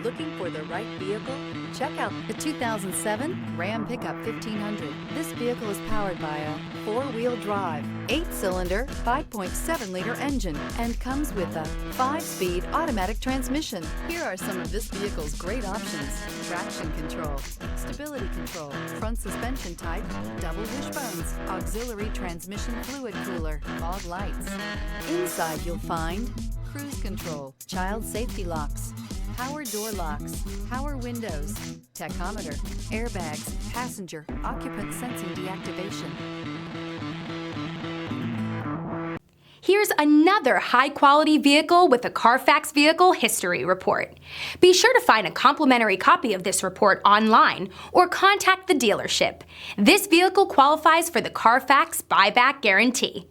Looking for the right vehicle? Check out the 2007 Ram Pickup 1500. This vehicle is powered by a 4-wheel drive, 8-cylinder, 5.7-liter engine, and comes with a 5-speed automatic transmission. Here are some of this vehicle's great options: traction control, stability control, front suspension type, double wishbones, auxiliary transmission fluid cooler, fog lights. Inside you'll find cruise control, child safety locks, power door locks, power windows, tachometer, airbags, passenger, occupant sensing deactivation. Here's another high-quality vehicle with a Carfax Vehicle History Report. Be sure to find a complimentary copy of this report online or contact the dealership. This vehicle qualifies for the Carfax Buyback Guarantee.